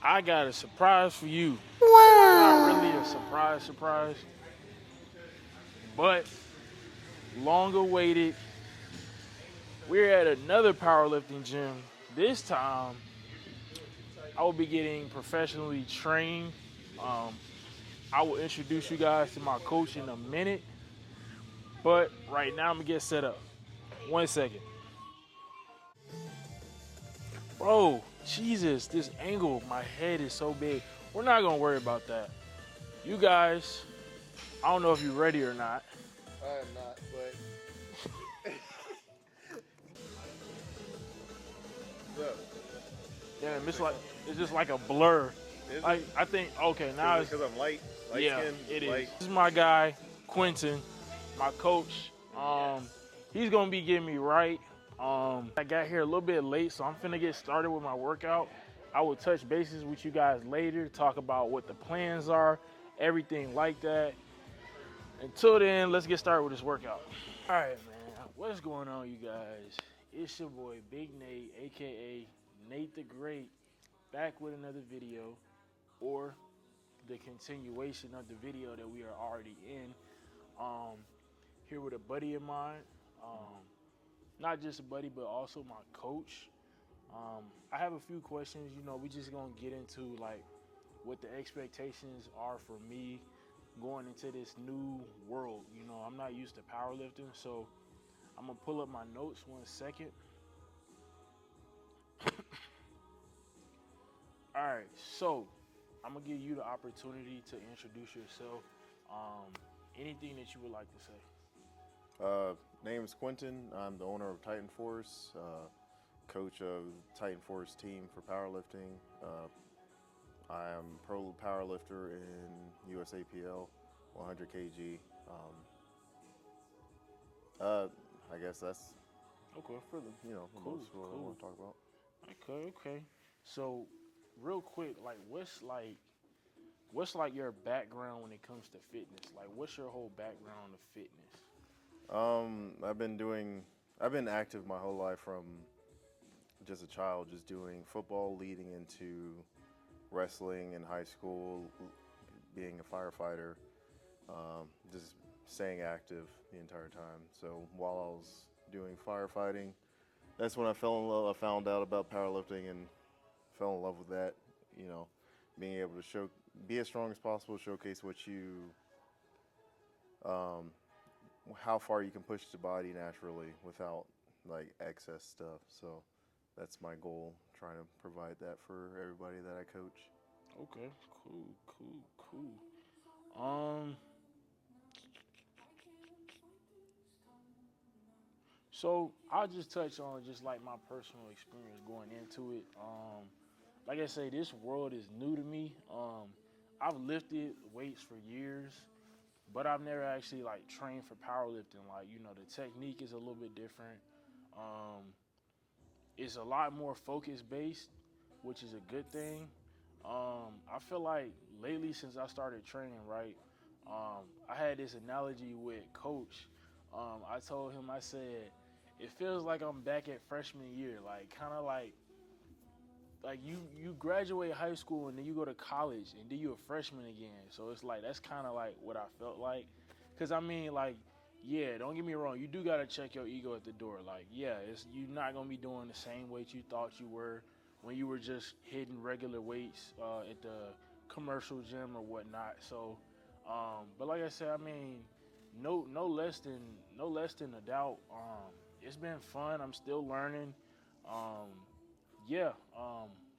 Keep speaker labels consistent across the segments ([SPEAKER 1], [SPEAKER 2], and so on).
[SPEAKER 1] I got a surprise for you. Not really a surprise, but long awaited. We're at another powerlifting gym. This time, I will be getting professionally trained. Um, I will introduce you guys to my coach in a minute, but right now I'm gonna get set up. 1 second. Bro, Jesus, this angle, my head is so big. We're not gonna worry about that. You guys, I don't know if you're ready or not.
[SPEAKER 2] I am not, but so
[SPEAKER 1] Damn, it's just like a blur.
[SPEAKER 2] is
[SPEAKER 1] Like
[SPEAKER 2] it?
[SPEAKER 1] I think okay now it's
[SPEAKER 2] Because I'm light
[SPEAKER 1] yeah
[SPEAKER 2] skin,
[SPEAKER 1] it is.
[SPEAKER 2] light.
[SPEAKER 1] This is my guy Quentin, my coach. He's gonna be getting me right. I got here a little bit late, so I'm finna get started with my workout. I will touch bases with you guys later, talk about what the plans are, everything like that. Until then, let's get started with this workout. All right, man. What's going on, you guys? It's your boy Big Nate, aka Nate the Great, back with another video, or the continuation of the video that we are already in. Um, Here with a buddy of mine, not just a buddy, but also my coach. I have a few questions. We just gonna get into like what the expectations are for me going into this new world. I'm not used to powerlifting, so I'm gonna pull up my notes 1 second. All right, so I'm gonna give you the opportunity to introduce yourself. Anything that you would like to say.
[SPEAKER 2] Name's Quentin. I'm the owner of Titan Force, coach of Titan Force team for powerlifting. I am pro powerlifter in USAPL, 100 kg. I guess that's
[SPEAKER 1] Okay.
[SPEAKER 2] for the
[SPEAKER 1] Cool,
[SPEAKER 2] most of what I
[SPEAKER 1] cool.
[SPEAKER 2] want to talk about.
[SPEAKER 1] Okay. So, real quick, like, what's like your background when it comes to fitness? Like, what's your whole background of fitness?
[SPEAKER 2] I've been active my whole life from just a child, just doing football, leading into wrestling in high school, being a firefighter, just staying active the entire time. So while I was doing firefighting, that's when I fell in love. I found out about powerlifting and fell in love with that. You know, being able to be as strong as possible, showcase what um, how far you can push the body naturally without like excess stuff. So that's my goal, trying to provide that for everybody that I coach.
[SPEAKER 1] Okay, cool. So I'll just touch on just like my personal experience going into it. Like I say, this world is new to me. I've lifted weights for years, but I've never actually like trained for powerlifting. Like, the technique is a little bit different. Um, it's a lot more focus based, which is a good thing. I feel like lately since I started training, right, I had this analogy with coach. I told him, I said, it feels like I'm back at freshman year, like kind of like you graduate high school and then you go to college and then you're a freshman again. So it's like that's kind of like what I felt like. Cause I mean, like, yeah, don't get me wrong, you do gotta check your ego at the door. Like, yeah, you're not gonna be doing the same weight you thought you were when you were just hitting regular weights at the commercial gym or whatnot. So, but like I said, I mean, no less than a doubt. It's been fun. I'm still learning. Um, yeah,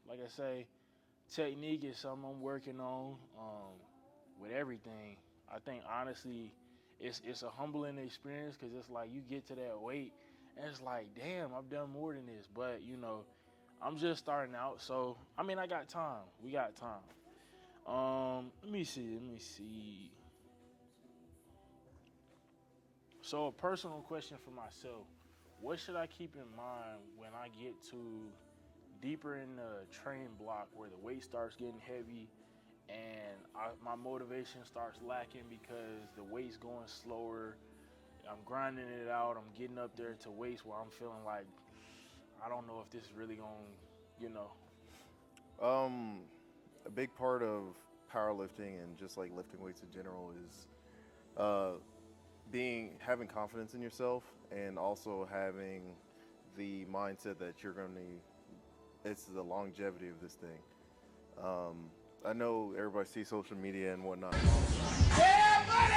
[SPEAKER 1] like I say, technique is something I'm working on with everything. I think honestly, it's a humbling experience because it's like you get to that weight and it's like, damn, I've done more than this. But I'm just starting out, so I mean, I got time. We got time. Let me see. So a personal question for myself: what should I keep in mind when I get to deeper in the training block where the weight starts getting heavy and my motivation starts lacking because the weight's going slower. I'm grinding it out. I'm getting up there to weights where I'm feeling like I don't know if this is really going, you know.
[SPEAKER 2] Um, a big part of powerlifting and just like lifting weights in general is having confidence in yourself, and also having the mindset that you're going to, it's the longevity of this thing. I know everybody sees social media and whatnot.
[SPEAKER 3] Yeah, buddy!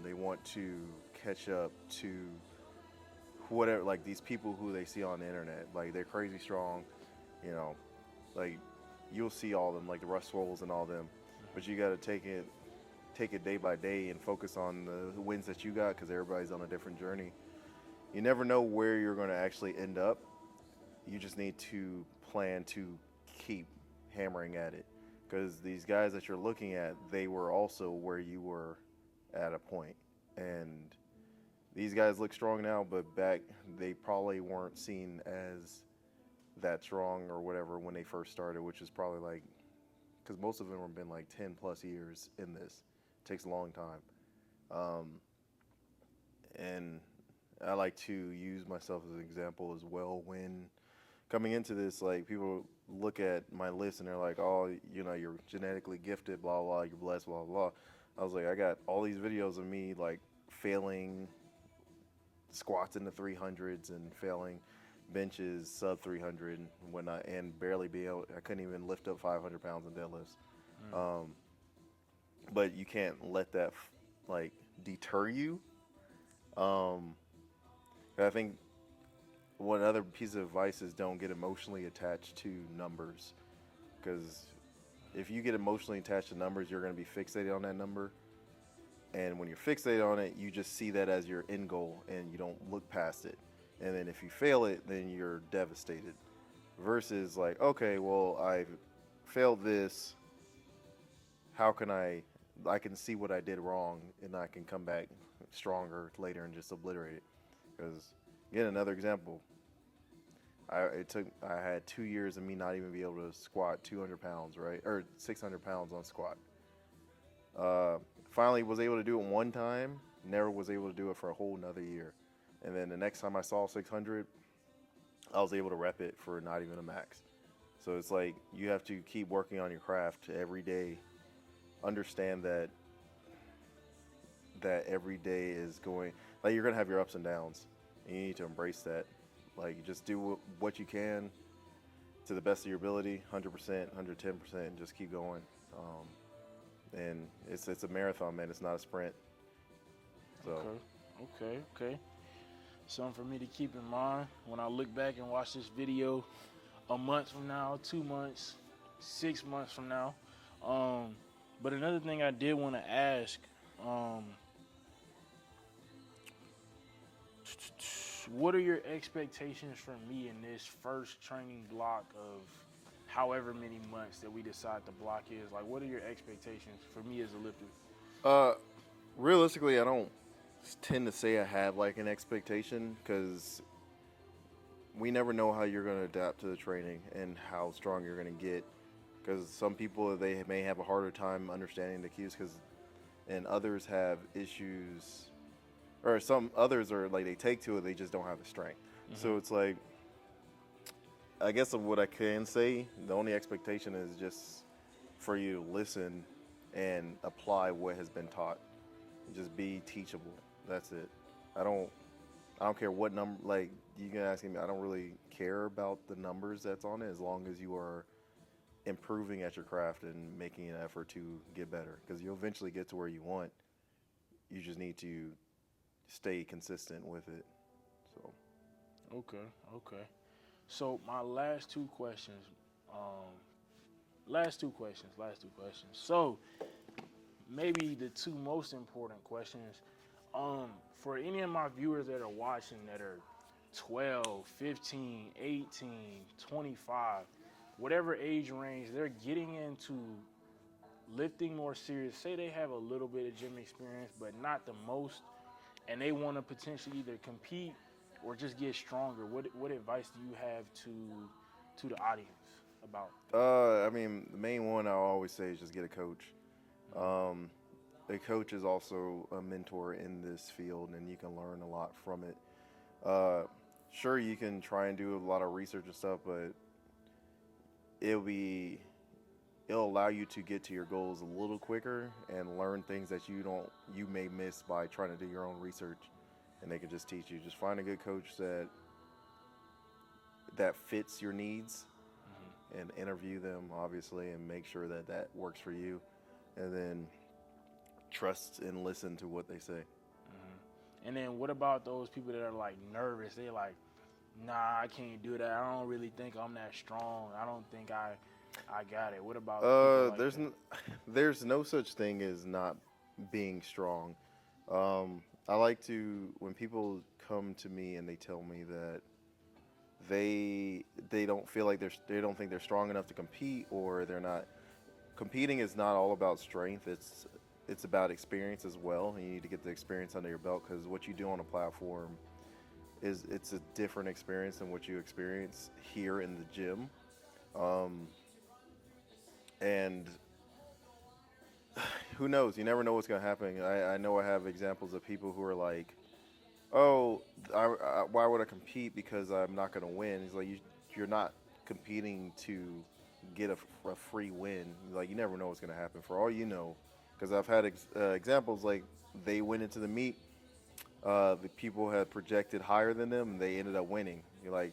[SPEAKER 2] They want to catch up to whatever, like these people who they see on the internet, like they're crazy strong, you know, like you'll see all of them, like the Russ Swolls and all them, but you got to take it day by day and focus on the wins that you got, because everybody's on a different journey. You never know where you're going to actually end up. You just need to plan to keep hammering at it, because these guys that you're looking at, they were also where you were at a point. And these guys look strong now, but back they probably weren't seen as that strong or whatever when they first started, which is probably like, because most of them have been like 10 plus years in this. It takes a long time. And I like to use myself as an example as well. When coming into this, like people look at my list and they're like, oh, you know, you're genetically gifted, blah, blah, you're blessed, blah, blah. I was like, I got all these videos of me like failing squats in the 300s and failing benches sub 300 and whatnot, and barely be able, I couldn't even lift up 500 pounds in deadlifts. But you can't let that like deter you. I think one other piece of advice is don't get emotionally attached to numbers, because if you get emotionally attached to numbers, you're going to be fixated on that number. And when you're fixated on it, you just see that as your end goal and you don't look past it. And then if you fail it, then you're devastated. Versus like, okay, well, I failed this. How can I can see what I did wrong, and I can come back stronger later and just obliterate it. Because, again, another example, I had 2 years of me not even be able to squat 200 pounds, right? Or 600 pounds on squat. Finally was able to do it one time, never was able to do it for a whole nother year. And then the next time I saw 600, I was able to rep it for not even a max. So it's like you have to keep working on your craft every day. Understand that every day is going, like you're going to have your ups and downs. And you need to embrace that. Like you just do what you can to the best of your ability, 100%, 110%, and just keep going. And it's a marathon, man. It's not a sprint. So.
[SPEAKER 1] Okay. Something for me to keep in mind when I look back and watch this video a month from now, 2 months, 6 months from now. But another thing I did want to ask, what are your expectations for me in this first training block of however many months that we decide the block is? Like, what are your expectations for me as a lifter?
[SPEAKER 2] Realistically, I don't tend to say I have like an expectation, because we never know how you're going to adapt to the training and how strong you're going to get. Because some people, they may have a harder time understanding the cues, and others have issues, or some others are like they take to it, they just don't have the strength. Mm-hmm. So it's like, I guess of what I can say, the only expectation is just for you to listen and apply what has been taught. Just be teachable. That's it. I don't care what number, like you can ask me, I don't really care about the numbers that's on it, as long as you are improving at your craft and making an effort to get better, because you'll eventually get to where you want. You just need to stay consistent with it. So.
[SPEAKER 1] Okay. So my last two questions. So maybe the two most important questions. For any of my viewers that are watching that are 12, 15, 18, 25, whatever age range, they're getting into lifting more serious. Say they have a little bit of gym experience, but not the most, and they want to potentially either compete or just get stronger. What advice do you have to the audience about?
[SPEAKER 2] I mean, the main one I always say is just get a coach. A coach is also a mentor in this field, and you can learn a lot from it. Sure, you can try and do a lot of research and stuff, but it'll allow you to get to your goals a little quicker and learn things that you may miss by trying to do your own research, and they can just teach you. Just find a good coach that fits your needs, and interview them, obviously, and make sure that works for you, and then trust and listen to what they say.
[SPEAKER 1] And then what about those people that are like nervous? They're like, nah, I can't do that. I don't really think I'm that strong. I don't think I got it. What about people like that?
[SPEAKER 2] There's no such thing as not being strong. I like to, when people come to me and they tell me that they don't feel like they don't think they're strong enough to compete, or they're not competing is not all about strength. It's about experience as well. You need to get the experience under your belt, because what you do on a platform it's a different experience than what you experience here in the gym. And who knows? You never know what's going to happen. I know I have examples of people who are like, oh, why would I compete because I'm not going to win? He's like, you're not competing to get a free win. Like, you never know what's going to happen. For all you know, because I've had examples like they went into the meet, the people had projected higher than them, and they ended up winning. You're like,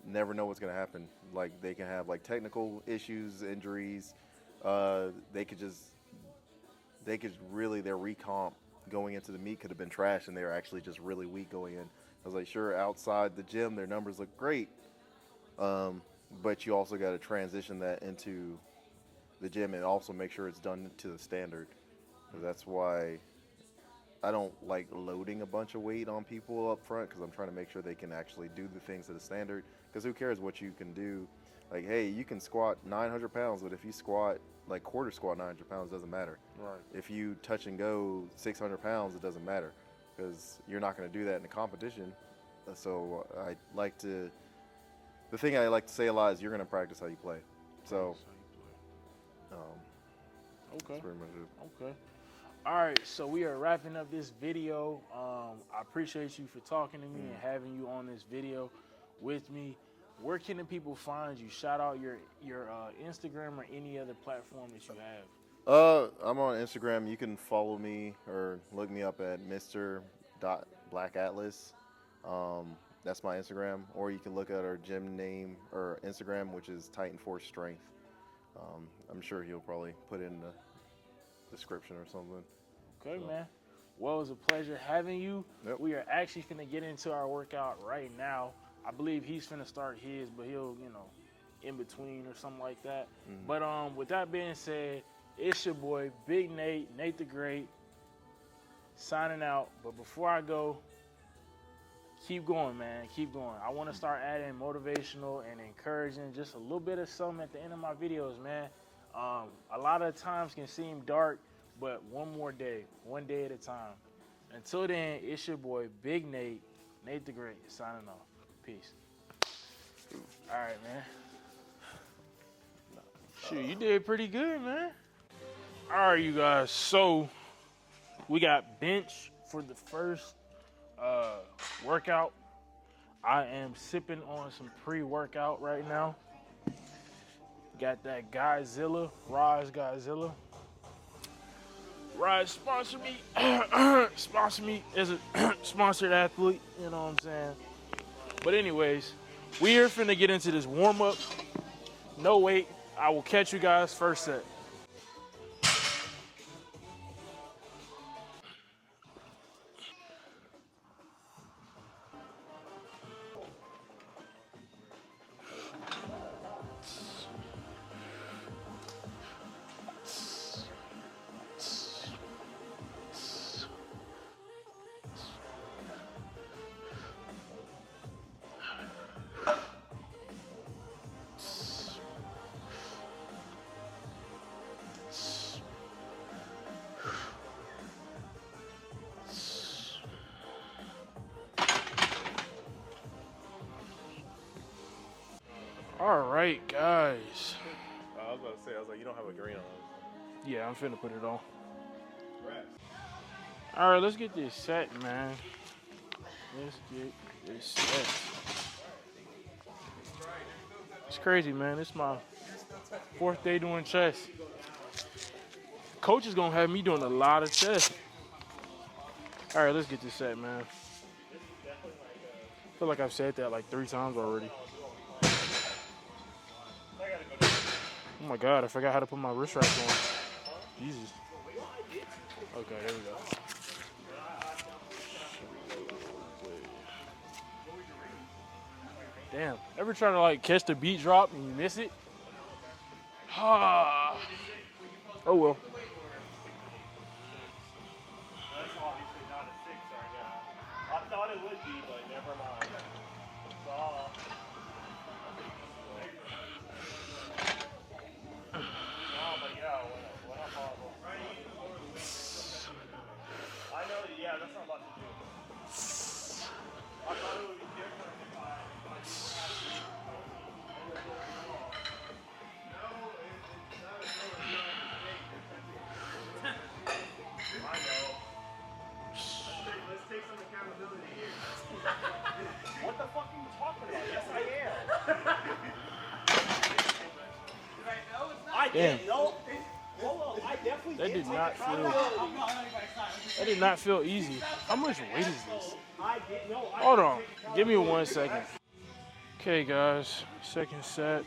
[SPEAKER 2] never know what's going to happen. Like, they can have like technical issues, injuries. They could really, their recomp going into the meet could have been trash, and they were actually just really weak going in. I was like, sure, outside the gym, their numbers look great, but you also got to transition that into the gym and also make sure it's done to the standard. So that's why I don't like loading a bunch of weight on people up front, because I'm trying to make sure they can actually do the things to the standard. Because who cares what you can do? Like, hey, you can squat 900 pounds, but if you squat like quarter squat 900 pounds, it doesn't matter.
[SPEAKER 1] Right.
[SPEAKER 2] If you touch and go 600 pounds, it doesn't matter, because you're not going to do that in a competition. So the thing I like to say a lot is you're going to practice how you play. So
[SPEAKER 1] Okay.
[SPEAKER 2] that's pretty much it.
[SPEAKER 1] Okay. All right, so we are wrapping up this video. I appreciate you for talking to me and having you on this video with me. Where can the people find you? Shout out your Instagram or any other platform that you have.
[SPEAKER 2] I'm on Instagram. You can follow me or look me up at Mr.BlackAtlas. That's my Instagram. Or you can look at our gym name or Instagram, which is Titan Force Strength. I'm sure he'll probably put it in the description or something.
[SPEAKER 1] Okay, man. Well, it was a pleasure having you.
[SPEAKER 2] Yep.
[SPEAKER 1] We are actually finna get into our workout right now. I believe he's finna start his, but he'll, in between or something like that. But with that being said, it's your boy, Big Nate the Great, signing out. But before I go, keep going, man. Keep going. I want to start adding motivational and encouraging, just a little bit of something at the end of my videos, man. A lot of times can seem dark, but one day at a time. Until then, it's your boy, Big Nate the Great, signing off. Peace. All right, man. Shoot, you did pretty good, man. All right, you guys. So we got bench for the first workout. I am sipping on some pre-workout right now. Got that Godzilla, Raj Godzilla. Raj, sponsor me. Sponsor me as a sponsored athlete. You know what I'm saying? But anyways, we are finna get into this warm-up. No wait. I will catch you guys first set. right, guys.
[SPEAKER 2] I was about to say, I was like, you don't have a green on.
[SPEAKER 1] Yeah, I'm finna put it on. All right, let's get this set, man. Let's get this set. It's crazy, man. It's my 4th day doing chess. Coach is gonna have me doing a lot of chess. All right, let's get this set, man. I feel like I've said that like 3 times already. Oh my God, I forgot how to put my wrist wraps on. Jesus. Okay, there we go. Damn, ever try to like catch the beat drop and you miss it? Ah. Oh well.
[SPEAKER 2] That's obviously not a 6 right now. I thought it would be, but never mind. But yeah, what up, horrible. I know, yeah, that's what I'm about to do. I thought it would be different if I know. Let's take some accountability here. What the fuck are you talking about? Yes, I am.
[SPEAKER 1] Damn.
[SPEAKER 2] I definitely
[SPEAKER 1] That did not feel. That did not feel easy. How much weight is this? Hold on. Give me 1 second. Okay, guys. Second set.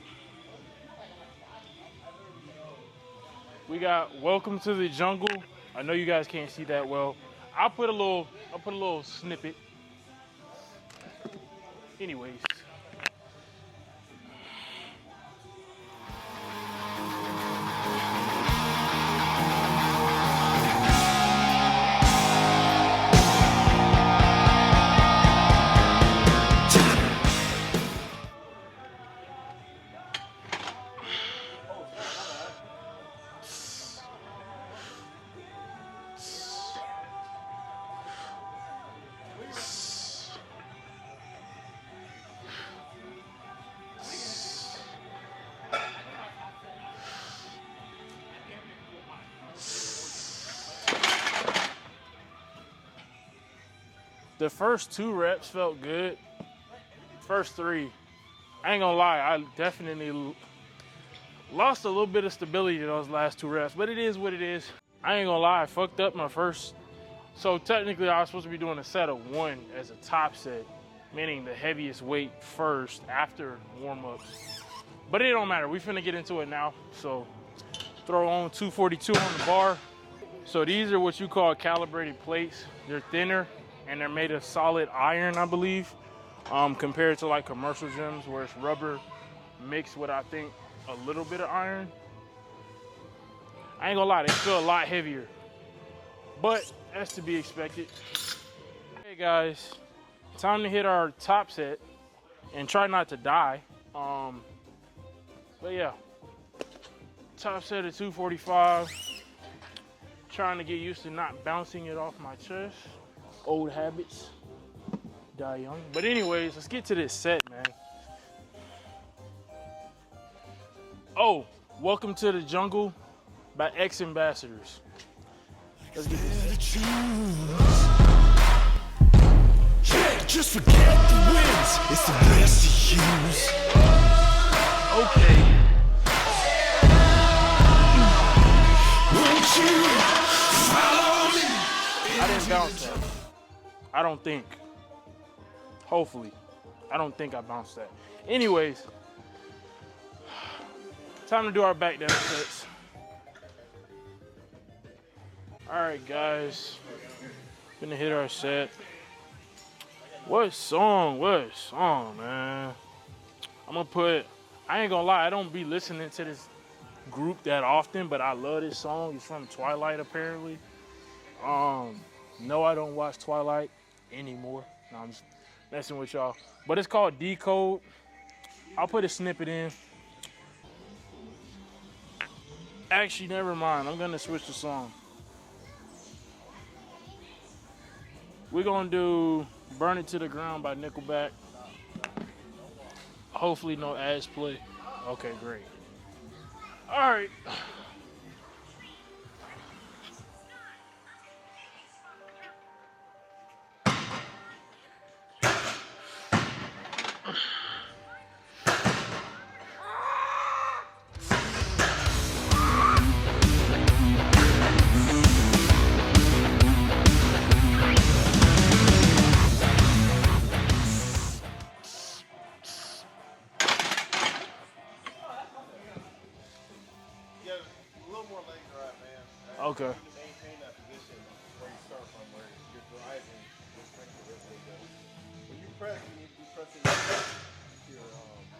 [SPEAKER 1] We got Welcome to the Jungle. I know you guys can't see that well. I'll put a little snippet. Anyways. The first 2 reps felt good. First 3, I ain't gonna lie, I definitely lost a little bit of stability in those last 2 reps, but it is what it is. I ain't gonna lie, I fucked up my first. So technically I was supposed to be doing a set of 1 as a top set, meaning the heaviest weight first after warm-ups. But it don't matter, we finna get into it now. So throw on 242 on the bar. So these are what you call calibrated plates. They're thinner and they're made of solid iron, I believe, compared to like commercial gyms where it's rubber mixed with, I think, a little bit of iron. I ain't gonna lie, they feel a lot heavier, but that's to be expected. Hey guys, time to hit our top set and try not to die. But yeah, top set of 245. Trying to get used to not bouncing it off my chest. Old habits die young. But anyways, let's get to this set, man. Oh, Welcome to the Jungle by X Ambassadors. Let's get this set.
[SPEAKER 3] Just forget the wins, it's the best to use.
[SPEAKER 1] Okay.
[SPEAKER 3] Won't you follow me?
[SPEAKER 1] I didn't bounce that. I don't think. Hopefully. I don't think I bounced that. Anyways, time to do our back down sets. All right, guys. Gonna hit our set. What song, man? I'm gonna put, I ain't gonna lie, I don't be listening to this group that often, but I love this song. It's from Twilight, apparently. No, I don't watch Twilight anymore. No, I'm just messing with y'all. But it's called Decode. I'll put a snippet in. Actually, never mind. I'm gonna switch the song. We're gonna do Burn It to the Ground by Nickelback. Hopefully no ads play. Okay, great. All right.
[SPEAKER 2] Yeah, a little more leg drive, man.
[SPEAKER 1] Okay.
[SPEAKER 2] You need to maintain that position where you start from, where you're driving your strength of wrist leg up. When you press, you need to be pressing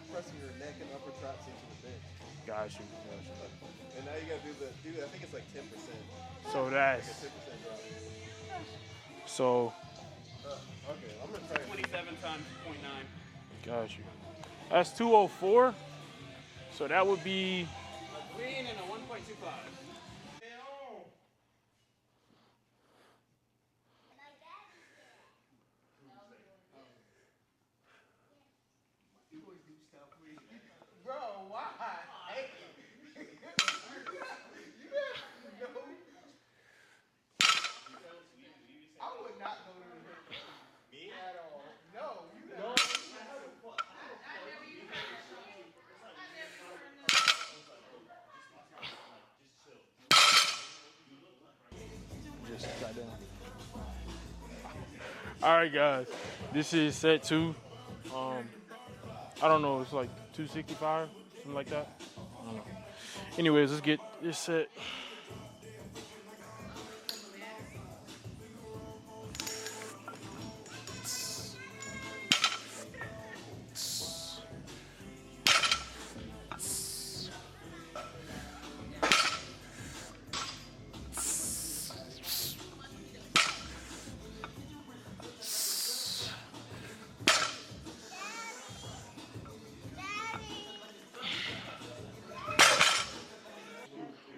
[SPEAKER 2] pressing your neck and upper traps into the bench.
[SPEAKER 1] Got you.
[SPEAKER 2] And now you gotta do I think it's like 10%.
[SPEAKER 1] So
[SPEAKER 2] Like
[SPEAKER 1] that's
[SPEAKER 2] a 10% drop.
[SPEAKER 1] so.
[SPEAKER 2] Okay, I'm gonna try
[SPEAKER 4] 27 times 0.9.
[SPEAKER 1] Got you. That's 204. So that would be.
[SPEAKER 4] A green and a 1.25.
[SPEAKER 2] Bro, why? I would not go to the me at all. No, you no.
[SPEAKER 1] Just got down. All right, guys. This is set 2. I don't know. It's like 265, something like that. I don't know. Anyways, let's get this set.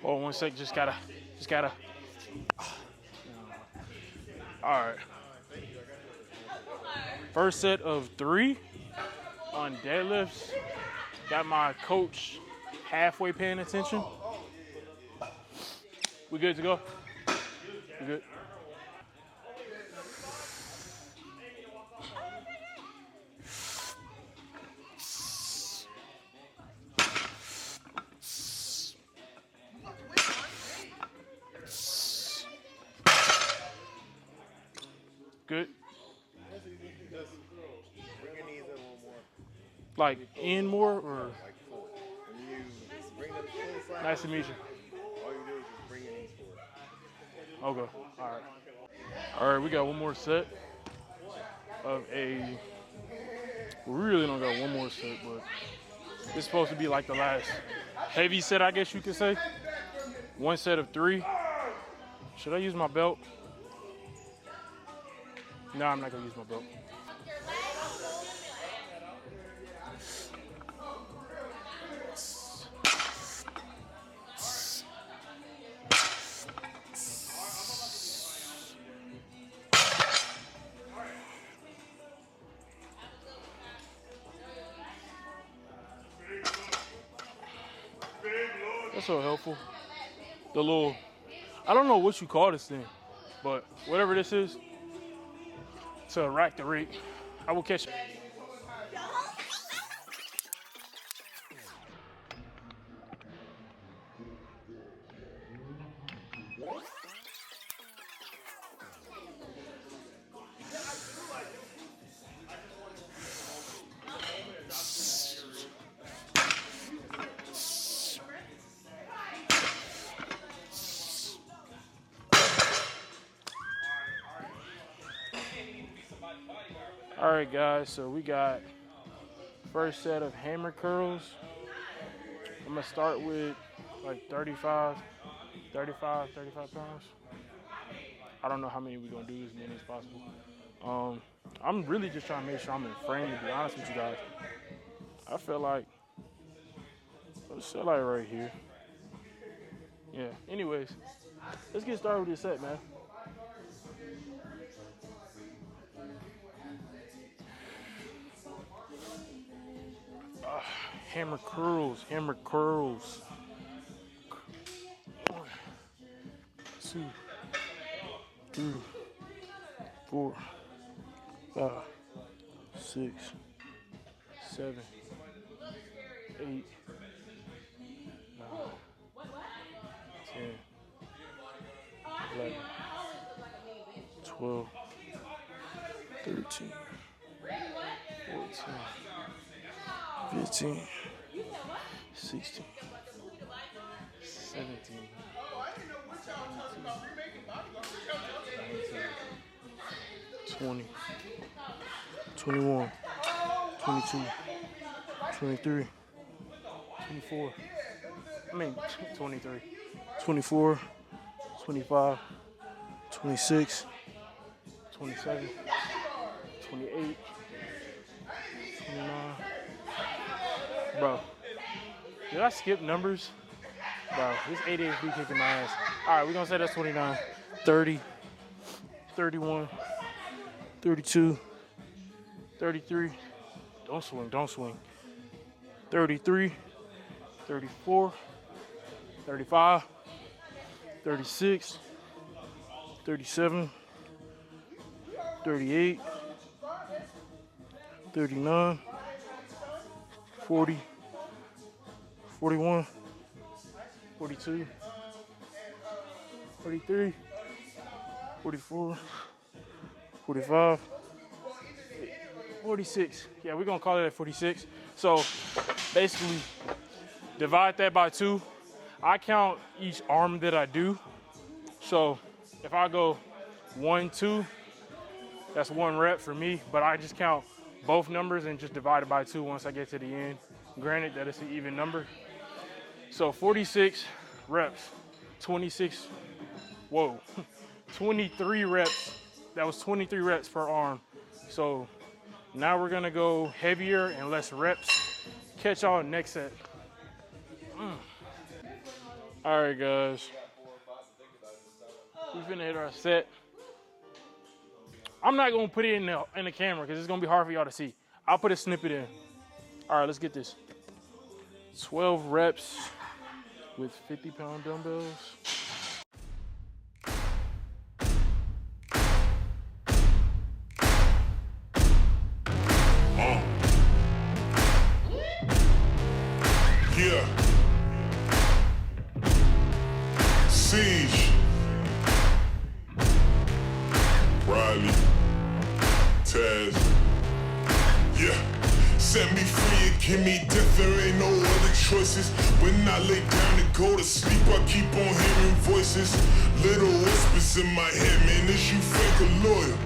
[SPEAKER 1] Oh, 1 sec. Just gotta. All right. First set of 3 on deadlifts. Got my coach halfway paying attention. We good to go? We good? Good.
[SPEAKER 2] Just bring your knees in a little more.
[SPEAKER 1] Like in more or
[SPEAKER 2] Like full. When you bring them full side,
[SPEAKER 1] nice to meet you.
[SPEAKER 2] all you do is just bring your knees forward.
[SPEAKER 1] Okay. All right. All right. We got one more set of a. We really don't got one more set, but it's supposed to be like the last heavy set, I guess you could say. 1 set of 3. Should I use my belt? No, I'm not gonna use my belt. That's so helpful. The little, I don't know what you call this thing, but whatever this is, to rack the rate. I will catch it. All right, guys, so we got first set of hammer curls. I'm gonna start with like 35 pounds. I don't know how many we're gonna do, as many as possible. I'm really just trying to make sure I'm in frame, to be honest with you guys. I feel like, let's say like right here. Yeah, anyways, let's get started with this set, man. Hammer curls, hammer curls. 1, 2, 3, 4, 5, 6, 7, 8, 9, 10, 11, 12, 13, 14, 15, 16, 17, 20, 21, 22, 23, 24, 23, 24, 25, 26, 27, 28, 29. Bro, did I skip numbers? Bro, this 88 be kicking my ass. All right, we're gonna say that's 29, 30, 31, 32, 33. Don't swing, don't swing. 33, 34, 35, 36, 37, 38, 39, 40, 41, 42, 43, 44, 45, 46. Yeah, we're gonna call it at 46. So basically, divide that by 2. I count each arm that I do. So if I go 1, 2, that's 1 rep for me, but I just count both numbers and just divide it by 2 once I get to the end. Granted that it's an even number. So 46 reps, 23 reps. That was 23 reps per arm. So now we're gonna go heavier and less reps. Catch y'all next set. All right, guys. We finna hit our set. I'm not gonna put it in the camera because it's gonna be hard for y'all to see. I'll put a snippet in. All right, let's get this. 12 reps with 50-pound dumbbells.
[SPEAKER 3] Yeah. Siege. Riley. Taz. Yeah. Set me free and give me death, there ain't no other choices. When I lay down to go to sleep, I keep on hearing voices. Little whispers in my head, man, is you fake or loyal?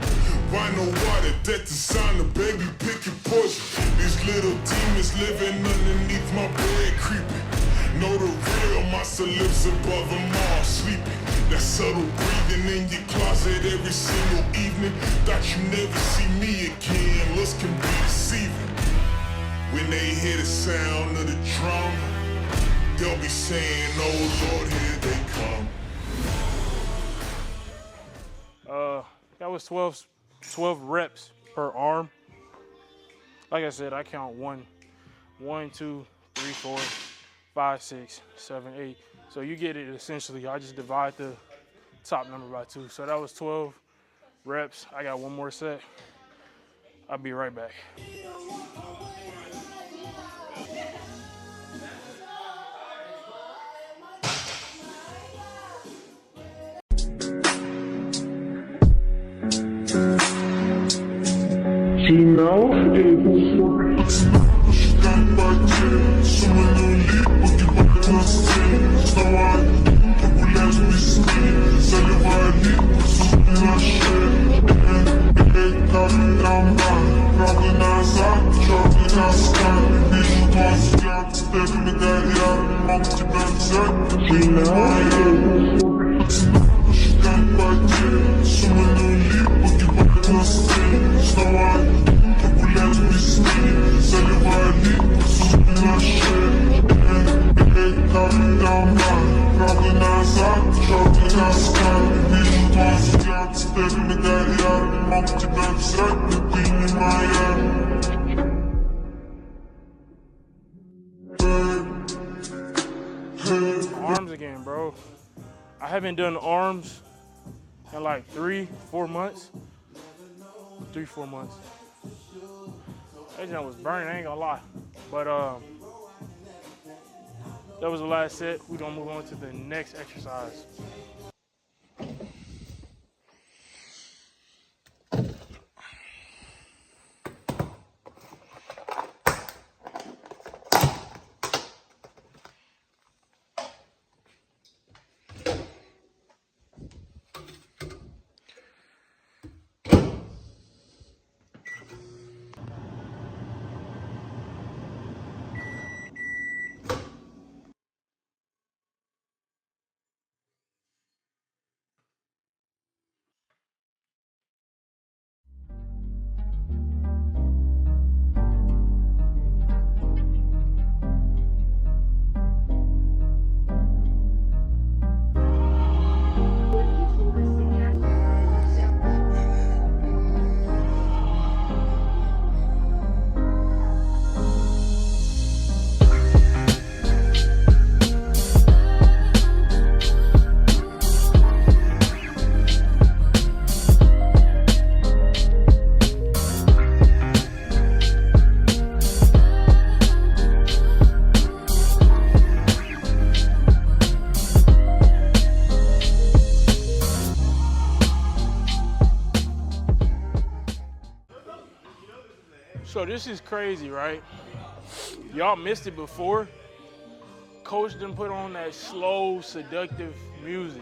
[SPEAKER 3] Why no water, that the sign of baby, pick your poison. These little demons living underneath my bed, creeping. Know the real, my lips above them all sleeping. That subtle breathing in your closet every single evening. Thought you never see me again, looks can be deceiving. When they hear the sound of the drum, they'll be saying, oh Lord, here they come.
[SPEAKER 1] That was 12 reps per arm. Like I said, I count 1, 2, 3, 4, 5, 6, 7, 8. So you get it essentially. I just divide the top number by 2. So that was 12 reps. I got 1 more set. I'll be right back.
[SPEAKER 3] Zaljevaju lipu, su na šer.
[SPEAKER 1] man, bro. I haven't done arms in like 3-4 months. 3-4 months. That jump was burning, I ain't gonna lie. But that was the last set. We're gonna move on to the next exercise. So this is crazy, right? Y'all missed it before. Coach done put on that slow, seductive music.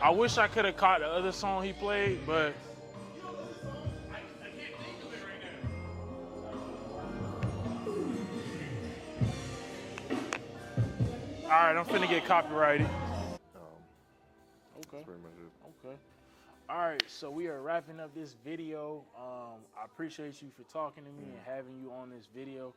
[SPEAKER 1] I wish I could have caught the other song he played, but all right, I'm finna get copyrighted. Okay.
[SPEAKER 2] That's pretty much it.
[SPEAKER 1] Okay. All right, so we are wrapping up this video. I appreciate you for talking to me and having you on this video.